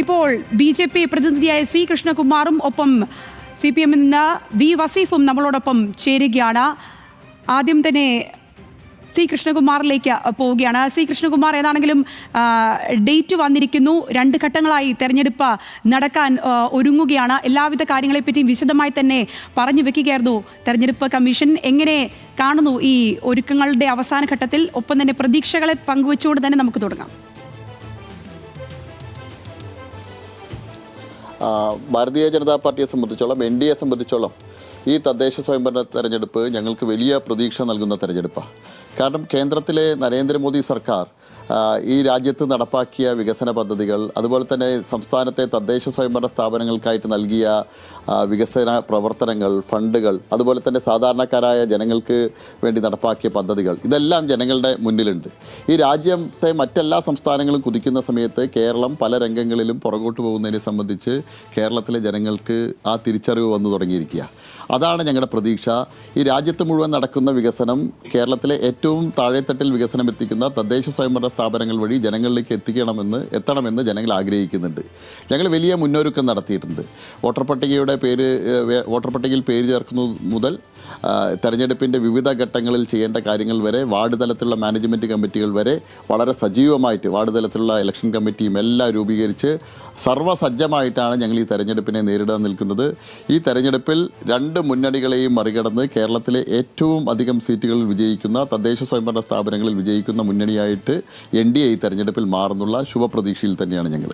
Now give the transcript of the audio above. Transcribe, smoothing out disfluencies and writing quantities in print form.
ഇപ്പോൾ BJP പ്രതിനിധിയായ C കൃഷ്ണകുമാറും ഒപ്പം CPM നിന്ന് വി വസീഫും നമ്മളോടൊപ്പം ചേരുകയാണ്. ആദ്യം തന്നെ സി കൃഷ്ണകുമാറിലേക്ക് പോവുകയാണ്. സി കൃഷ്ണകുമാർ, ഏതാണെങ്കിലും ഡേറ്റ് വന്നിരിക്കുന്നു. 2 ഘട്ടങ്ങളായി തെരഞ്ഞെടുപ്പ് നടക്കാൻ ഒരുങ്ങുകയാണ്. എല്ലാവിധ കാര്യങ്ങളെപ്പറ്റിയും വിശദമായി തന്നെ പറഞ്ഞു വെക്കുകയായിരുന്നു തെരഞ്ഞെടുപ്പ് കമ്മീഷൻ. എങ്ങനെ കാണുന്നു ഈ ഒരുക്കങ്ങളുടെ അവസാന ഘട്ടത്തിൽ? ഒപ്പം തന്നെ പ്രതീക്ഷകളെ പങ്കുവച്ചുകൊണ്ട് തന്നെ നമുക്ക് തുടങ്ങാം. ഭാരതീയ ജനതാ പാർട്ടിയെ സംബന്ധിച്ചോളം, NDA സംബന്ധിച്ചോളം ഈ തദ്ദേശ സ്വയംഭരണ തെരഞ്ഞെടുപ്പ് ഞങ്ങൾക്ക് വലിയ പ്രതീക്ഷ നൽകുന്ന തെരഞ്ഞെടുപ്പാണ്. കാരണം കേന്ദ്രത്തിലെ നരേന്ദ്രമോദി സർക്കാർ ഈ രാജ്യത്ത് നടപ്പാക്കിയ വികസന പദ്ധതികൾ, അതുപോലെ തന്നെ സംസ്ഥാനത്തെ തദ്ദേശ സ്വയംഭരണ സ്ഥാപനങ്ങൾക്കായിട്ട് നൽകിയ വികസന പ്രവർത്തനങ്ങൾ, ഫണ്ടുകൾ, അതുപോലെ തന്നെ സാധാരണക്കാരായ ജനങ്ങൾക്ക് വേണ്ടി നടപ്പാക്കിയ പദ്ധതികൾ, ഇതെല്ലാം ജനങ്ങളുടെ മുന്നിലുണ്ട്. ഈ രാജ്യത്തെ മറ്റെല്ലാ സംസ്ഥാനങ്ങളും കുതിക്കുന്ന സമയത്ത് കേരളം പല രംഗങ്ങളിലും പുറകോട്ട് പോകുന്നതിനെ സംബന്ധിച്ച് കേരളത്തിലെ ജനങ്ങൾക്ക് ആ തിരിച്ചറിവ് വന്നു തുടങ്ങിയിരിക്കുക. അതാണ് ഞങ്ങളുടെ പ്രതീക്ഷ. ഈ രാജ്യത്ത് മുഴുവൻ നടക്കുന്ന വികസനം കേരളത്തിലെ ഏറ്റവും താഴെത്തട്ടിൽ വികസനം എത്തിക്കുന്ന തദ്ദേശ സ്വയംഭരണ സ്ഥാപനങ്ങൾ വഴി ജനങ്ങളിലേക്ക് എത്തണമെന്ന് ജനങ്ങൾ ആഗ്രഹിക്കുന്നുണ്ട്. ഞങ്ങൾ വലിയ മുന്നൊരുക്കം നടത്തിയിട്ടുണ്ട്. വോട്ടർ പട്ടികയിൽ പേര് ചേർക്കുന്നത് മുതൽ തെരഞ്ഞെടുപ്പിൻ്റെ വിവിധ ഘട്ടങ്ങളിൽ ചെയ്യേണ്ട കാര്യങ്ങൾ വരെ, വാർഡ് തലത്തിലുള്ള മാനേജ്മെൻറ്റ് കമ്മിറ്റികൾ വരെ വളരെ സജീവമായിട്ട്, വാർഡ് തലത്തിലുള്ള ഇലക്ഷൻ കമ്മിറ്റിയും എല്ലാം രൂപീകരിച്ച് സർവ്വസജ്ജമായിട്ടാണ് ഞങ്ങൾ ഈ തെരഞ്ഞെടുപ്പിനെ നേരിടാൻ നിൽക്കുന്നത്. ഈ തെരഞ്ഞെടുപ്പിൽ 2 മുന്നണികളെയും മറികടന്ന് കേരളത്തിലെ ഏറ്റവും അധികം സീറ്റുകളിൽ വിജയിക്കുന്ന, തദ്ദേശ സ്വയംഭരണ സ്ഥാപനങ്ങളിൽ വിജയിക്കുന്ന മുന്നണിയായിട്ട് NDA ഈ തെരഞ്ഞെടുപ്പിൽ മാറുന്നുള്ള ശുഭപ്രതീക്ഷയിൽ തന്നെയാണ് ഞങ്ങൾ.